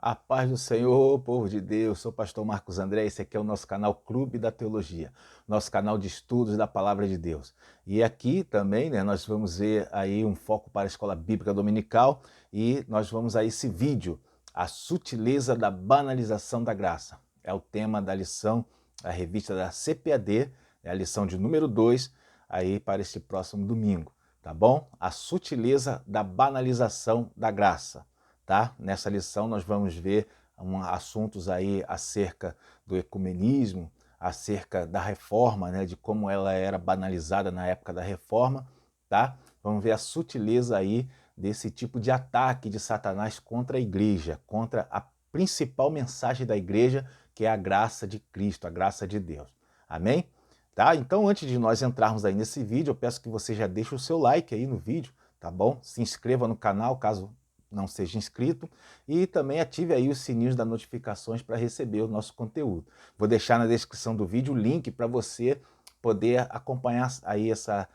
A paz do Senhor, povo de Deus, sou o pastor Marcos André, esse aqui é o nosso canal Clube da Teologia, nosso canal de estudos da Palavra de Deus. E aqui também, nós vamos ver aí um foco para a Escola Bíblica Dominical e nós vamos a esse vídeo, a sutileza da banalização da graça. É o tema da lição, a revista da CPAD, é a lição de número 2, aí para este próximo domingo, tá bom? A sutileza da banalização da graça. Tá? Nessa lição nós vamos ver assuntos aí acerca do ecumenismo, acerca da reforma, né, de como ela era banalizada na época da reforma, tá? Vamos ver a sutileza aí desse tipo de ataque de Satanás contra a igreja, contra a principal mensagem da igreja, que é a graça de Cristo, a graça de Deus. Amém? Tá? Então, antes de nós entrarmos aí nesse vídeo, eu peço que você já deixe o seu like aí no vídeo, tá bom? Se inscreva no canal, caso não seja inscrito, e também ative aí os sininhos das notificações para receber o nosso conteúdo. Vou deixar na descrição do vídeo o link para você poder acompanhar aí essa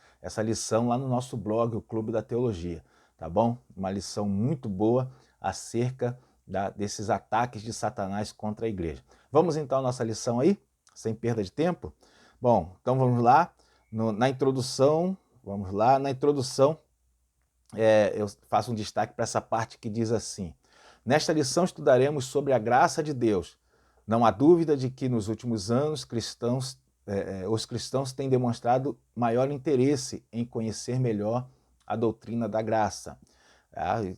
lição lá no nosso blog, o Clube da Teologia, tá bom? Uma lição muito boa acerca desses ataques de Satanás contra a igreja. Vamos então à nossa lição aí, sem perda de tempo? Bom, então vamos lá, na introdução, vamos lá, na introdução eu faço um destaque para essa parte que diz assim: nesta lição estudaremos sobre a graça de Deus. Não há dúvida de que nos últimos anos os cristãos têm demonstrado maior interesse em conhecer melhor a doutrina da graça.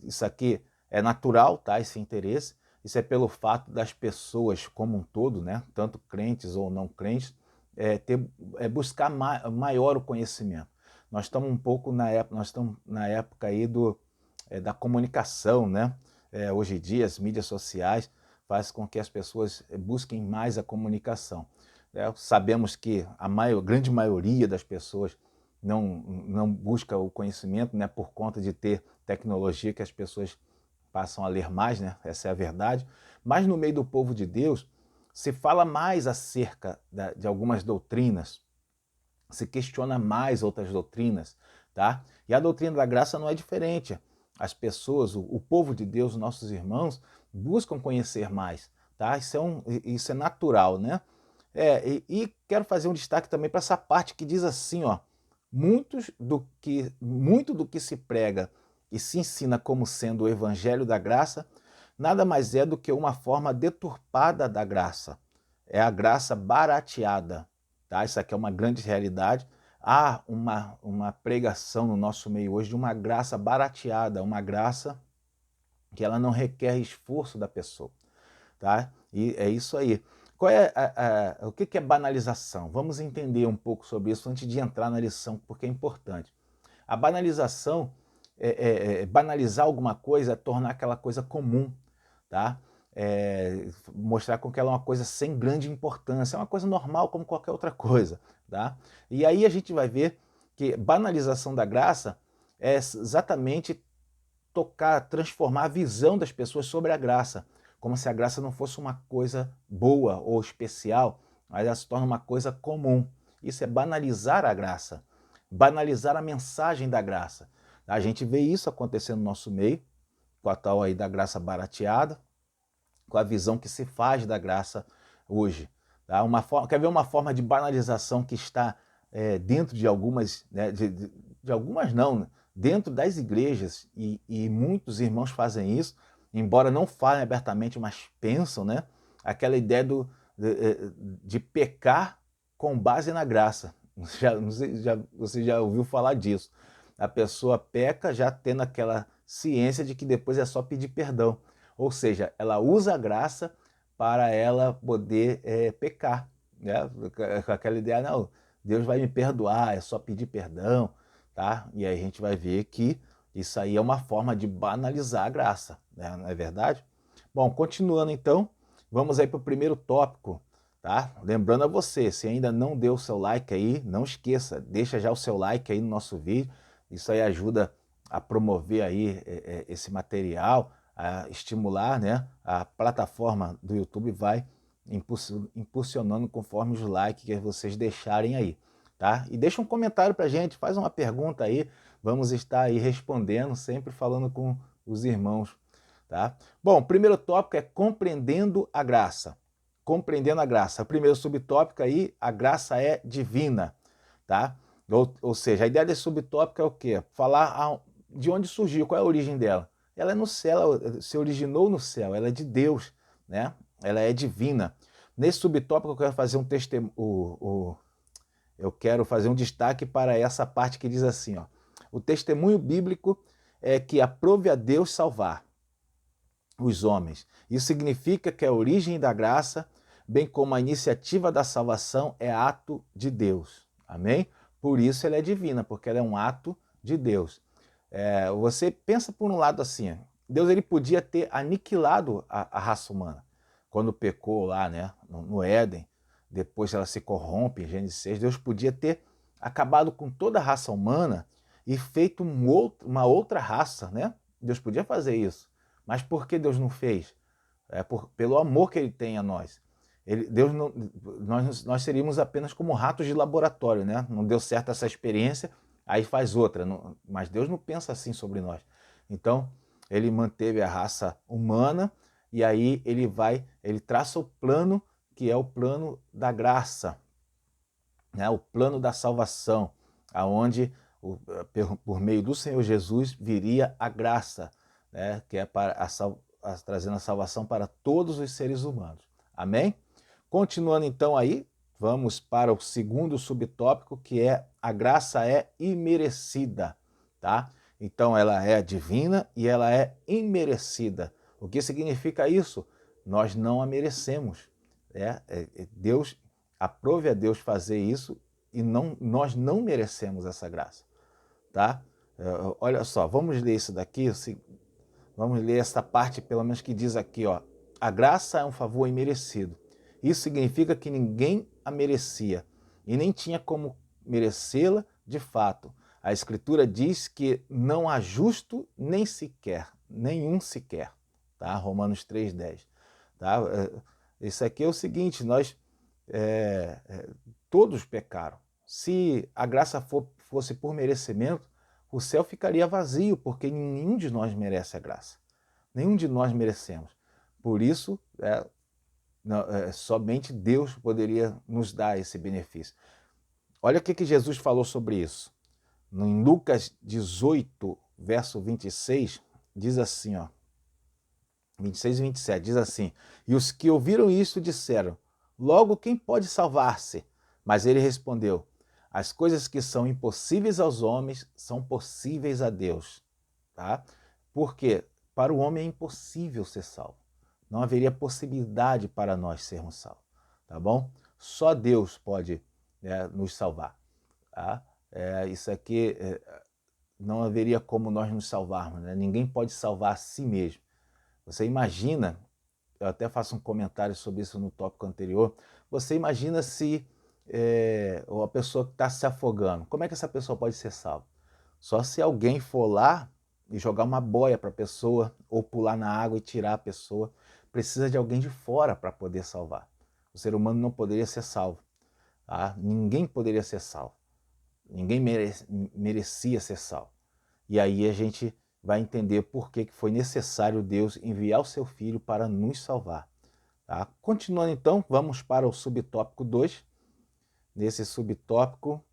Isso aqui é natural, tá? Esse interesse. Isso é pelo fato das pessoas como um todo, né? Tanto crentes ou não crentes, buscar maior o conhecimento. Nós estamos um pouco na época aí da comunicação, né? Hoje em dia as mídias sociais fazem com que as pessoas busquem mais a comunicação. Sabemos que grande maioria das pessoas não busca o conhecimento, né, por conta de ter tecnologia que as pessoas passam a ler mais, né? Essa é a verdade. Mas no meio do povo de Deus se fala mais acerca de algumas doutrinas, se questiona mais outras doutrinas, tá? E a doutrina da graça não é diferente. As pessoas, o povo de Deus, nossos irmãos, buscam conhecer mais, tá? Isso é natural, né? E quero fazer um destaque também para essa parte que diz assim, ó: muito do que se prega e se ensina como sendo o evangelho da graça, nada mais é do que uma forma deturpada da graça. É a graça barateada. Tá? Isso aqui é uma grande realidade. Há uma pregação no nosso meio hoje de uma graça barateada, uma graça que ela não requer esforço da pessoa. Tá? E é isso aí. O que é banalização? Vamos entender um pouco sobre isso antes de entrar na lição, porque é importante. A banalização banalizar alguma coisa, é tornar aquela coisa comum, tá? Mostrar com que ela é uma coisa sem grande importância, é uma coisa normal como qualquer outra coisa, tá? E aí a gente vai ver que banalização da graça é exatamente transformar a visão das pessoas sobre a graça, como se a graça não fosse uma coisa boa ou especial, mas ela se torna uma coisa comum. Isso é banalizar a graça, banalizar a mensagem da graça. A gente vê isso acontecendo no nosso meio, com a tal aí da graça barateada, com a visão que se faz da graça hoje. Tá? Quer ver uma forma de banalização que está dentro de algumas, né, de algumas não, né? Dentro das igrejas, e muitos irmãos fazem isso, embora não falem abertamente, mas pensam, né? Aquela ideia de pecar com base na graça. Não sei, você já ouviu falar disso. A pessoa peca já tendo aquela ciência de que depois é só pedir perdão. Ou seja, ela usa a graça para ela poder pecar. Né? Com aquela ideia, não, Deus vai me perdoar, é só pedir perdão. Tá? E aí a gente vai ver que isso aí é uma forma de banalizar a graça, né? Não é verdade? Bom, continuando então, vamos aí para o primeiro tópico, tá? Lembrando a você, se ainda não deu o seu like aí, não esqueça, deixa já o seu like aí no nosso vídeo, isso aí ajuda a promover aí esse material, a estimular, né? A plataforma do YouTube vai impulsionando conforme os likes que vocês deixarem aí. Tá? E deixa um comentário para a gente, faz uma pergunta aí, vamos estar aí respondendo, sempre falando com os irmãos tá? Bom, o primeiro tópico é compreendendo a graça. Compreendendo a graça. O primeiro subtópico aí, a graça é divina, tá? Ou seja, a ideia desse subtópico é o quê? Falar de onde surgiu, qual é a origem dela. Ela é no céu, ela se originou no céu, ela é de Deus, né? Ela é divina. Nesse subtópico eu quero fazer eu quero fazer um destaque para essa parte que diz assim, ó, o testemunho bíblico é que aprove a Deus salvar os homens. Isso significa que a origem da graça, bem como a iniciativa da salvação, é ato de Deus. Amém? Por isso ela é divina, porque ela é um ato de Deus. Você pensa por um lado assim, Deus ele podia ter aniquilado a raça humana. Quando pecou lá, né, no Éden, depois ela se corrompe em Gênesis 6, Deus podia ter acabado com toda a raça humana e feito uma outra raça, né? Deus podia fazer isso. Mas por que Deus não fez? Pelo amor que ele tem a nós. Deus não, nós seríamos apenas como ratos de laboratório, né? Não deu certo essa experiência, aí faz outra. Mas Deus não pensa assim sobre nós. Então, ele manteve a raça humana e aí ele traça o plano que é o plano da graça, né? O plano da salvação, aonde por meio do Senhor Jesus viria a graça, né? Que é para trazendo a salvação para todos os seres humanos. Amém? Continuando então aí, vamos para o segundo subtópico, que é a graça é imerecida, tá? Então ela é divina e ela é imerecida. O que significa isso? Nós não a merecemos. Deus, aprove a Deus fazer isso e nós não merecemos essa graça, tá? Olha só, vamos ler isso daqui, vamos ler essa parte pelo menos que diz aqui, ó, a graça é um favor imerecido. Isso significa que ninguém a merecia e nem tinha como merecê-la de fato. A Escritura diz que não há justo nem sequer, nenhum sequer, tá? Romanos 3,10. Tá? Isso aqui é o seguinte, todos pecaram. Se a graça fosse por merecimento, o céu ficaria vazio, porque nenhum de nós merece a graça. Nenhum de nós merecemos. Por isso, somente Deus poderia nos dar esse benefício. Olha o que Jesus falou sobre isso. Em Lucas 18, verso 26, diz assim, ó, 26 e 27, diz assim, e os que ouviram isso disseram, logo quem pode salvar-se? Mas ele respondeu, as coisas que são impossíveis aos homens são possíveis a Deus. Tá? Porque para o homem é impossível ser salvo. Não haveria possibilidade para nós sermos salvos. Tá bom? Só Deus pode nos salvar. Tá? Isso aqui não haveria como nós nos salvarmos. Né? Ninguém pode salvar a si mesmo. Você imagina, eu até faço um comentário sobre isso no tópico anterior, você imagina se a pessoa que está se afogando, como é que essa pessoa pode ser salva? Só se alguém for lá e jogar uma boia para a pessoa, ou pular na água e tirar a pessoa, precisa de alguém de fora para poder salvar. O ser humano não poderia ser salvo. Tá? Ninguém poderia ser salvo. Ninguém merecia ser salvo. E aí a gente vai entender por que foi necessário Deus enviar o seu Filho para nos salvar. Tá? Continuando então, vamos para o subtópico 2. Nesse subtópico,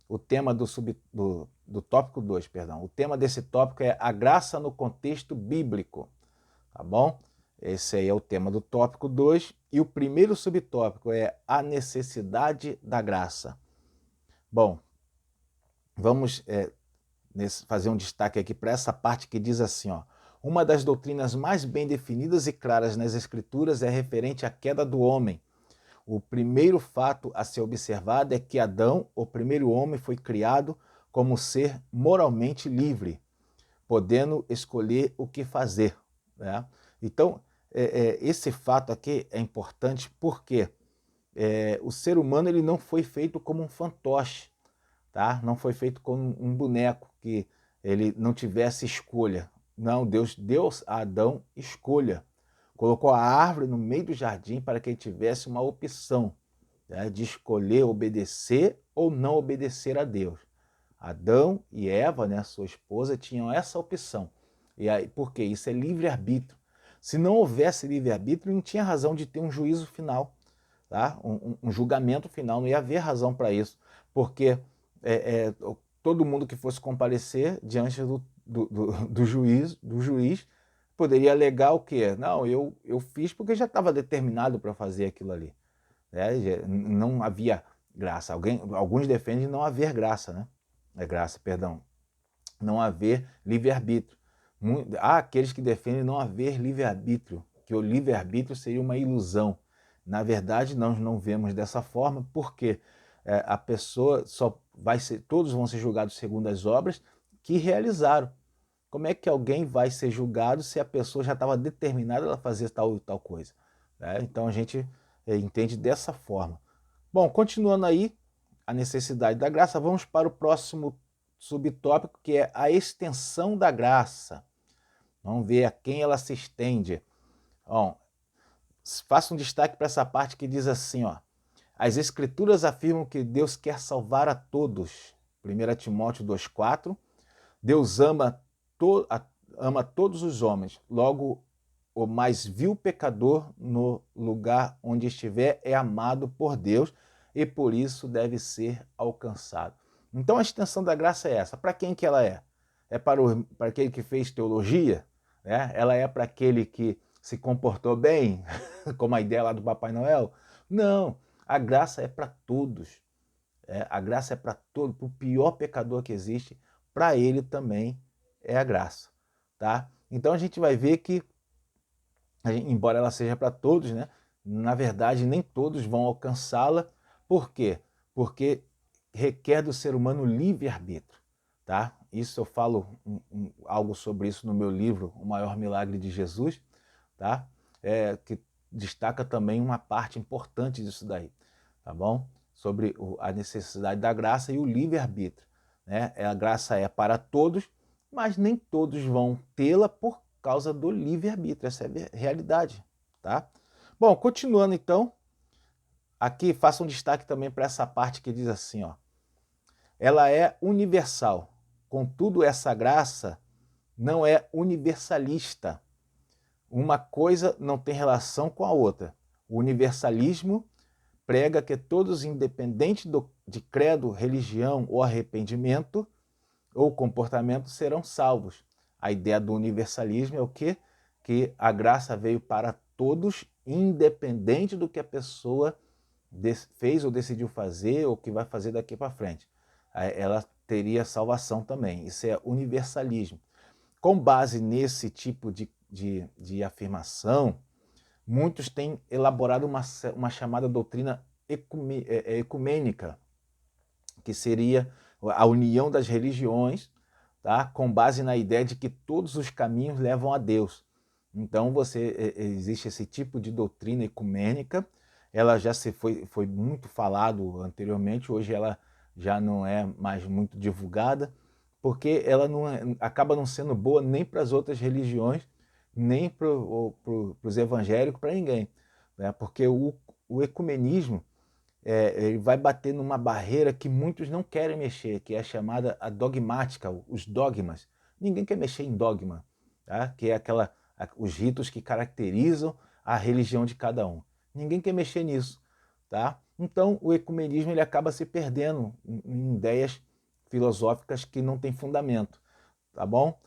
o tema do tópico 2, perdão. O tema desse tópico é a graça no contexto bíblico. Tá bom? Esse aí é o tema do tópico 2. E o primeiro subtópico é a necessidade da graça. Bom, vamos fazer um destaque aqui para essa parte que diz assim, ó, uma das doutrinas mais bem definidas e claras nas Escrituras é referente à queda do homem. O primeiro fato a ser observado é que Adão, o primeiro homem, foi criado como ser moralmente livre, podendo escolher o que fazer. Né? Então, esse fato aqui é importante porque o ser humano ele não foi feito como um fantoche. Tá? Não foi feito como um boneco que ele não tivesse escolha. Não, Deus deu a Adão escolha. Colocou a árvore no meio do jardim para que ele tivesse uma opção, né, de escolher obedecer ou não obedecer a Deus. Adão e Eva, né, sua esposa, tinham essa opção. E aí, por quê? Isso é livre-arbítrio. Se não houvesse livre-arbítrio, não tinha razão de ter um juízo final, tá? Um julgamento final, não ia haver razão para isso, porque todo mundo que fosse comparecer diante do juiz poderia alegar o quê? Não, eu fiz porque já estava determinado para fazer aquilo ali. Não havia graça. Alguns defendem não haver graça, né? Graça, perdão. Não haver livre-arbítrio. Há aqueles que defendem não haver livre-arbítrio, que o livre-arbítrio seria uma ilusão. Na verdade, nós não vemos dessa forma, porque a pessoa só vai ser, todos vão ser julgados segundo as obras que realizaram. Como é que alguém vai ser julgado se a pessoa já estava determinada a fazer tal e tal coisa? Então a gente entende dessa forma. Bom, continuando aí a necessidade da graça, vamos para o próximo subtópico, que é a extensão da graça. Vamos ver a quem ela se estende. Bom, faça um destaque para essa parte que diz assim, ó: as Escrituras afirmam que Deus quer salvar a todos. 1 Timóteo 2,4. Deus ama todos os homens. Logo, o mais vil pecador no lugar onde estiver é amado por Deus e por isso deve ser alcançado. Então a extensão da graça é essa. Para quem que ela é? É para aquele que fez teologia? Né? Ela é para aquele que se comportou bem, como a ideia lá do Papai Noel? Não, a graça é para todos. A graça é para todo, para o pior pecador que existe, para ele também é a graça. Tá? Então a gente vai ver que, embora ela seja para todos, né, na verdade nem todos vão alcançá-la. Por quê? Porque requer do ser humano livre-arbítrio. Tá? Isso eu falo algo sobre isso no meu livro, O Maior Milagre de Jesus, tá? Que destaca também uma parte importante disso daí, tá bom? Sobre a necessidade da graça e o livre-arbítrio. Né? A graça é para todos, mas nem todos vão tê-la por causa do livre-arbítrio. Essa é a realidade. Tá? Bom, continuando então, aqui faço um destaque também para essa parte que diz assim, ó: ela é universal, contudo essa graça não é universalista. Uma coisa não tem relação com a outra. O universalismo prega que todos, independente de credo, religião ou arrependimento ou comportamento, serão salvos. A ideia do universalismo é o quê? Que a graça veio para todos, independente do que a pessoa fez ou decidiu fazer ou que vai fazer daqui para frente. Ela teria salvação também. Isso é universalismo. Com base nesse tipo de afirmação, muitos têm elaborado uma chamada doutrina ecumênica, que seria a união das religiões, tá? Com base na ideia de que todos os caminhos levam a Deus. Então existe esse tipo de doutrina ecumênica, ela já foi muito falado anteriormente, hoje ela já não é mais muito divulgada, porque ela acaba não sendo boa nem para as outras religiões, nem para os evangélicos, para ninguém. Né? Porque o ecumenismo ele vai bater numa barreira que muitos não querem mexer, que é a chamada a dogmática, os dogmas. Ninguém quer mexer em dogma, tá? Que é os ritos que caracterizam a religião de cada um. Ninguém quer mexer nisso. Tá? Então o ecumenismo ele acaba se perdendo em ideias filosóficas que não têm fundamento. Tá bom?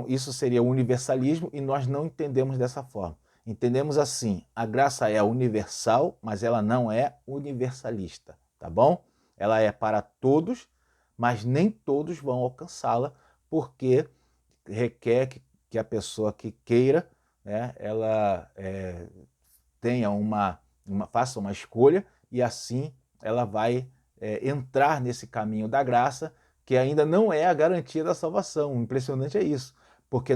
Isso seria o universalismo e nós não entendemos dessa forma. Entendemos assim: a graça é universal, mas ela não é universalista, tá bom? Ela é para todos, mas nem todos vão alcançá-la, porque requer que a pessoa que queira, né, ela tenha faça uma escolha e assim ela vai entrar nesse caminho da graça, que ainda não é a garantia da salvação. O impressionante é isso, porque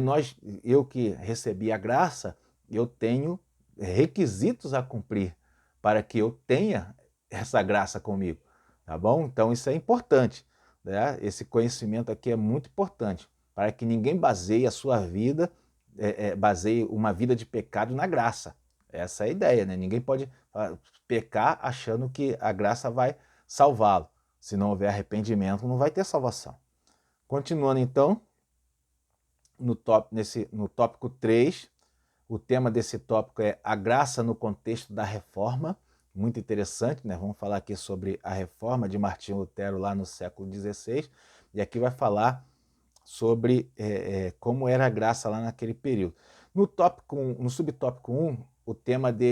eu que recebi a graça, eu tenho requisitos a cumprir para que eu tenha essa graça comigo, tá bom? Então isso é importante, né? Esse conhecimento aqui é muito importante, para que ninguém baseie a sua vida, baseie uma vida de pecado na graça. Essa é a ideia, né? Ninguém pode pecar achando que a graça vai salvá-lo. Se não houver arrependimento, não vai ter salvação. Continuando então, no tópico 3, o tema desse tópico é a graça no contexto da reforma, muito interessante, né? Vamos falar aqui sobre a reforma de Martinho Lutero lá no século XVI, e aqui vai falar sobre como era a graça lá naquele período. No subtópico 1, o tema dele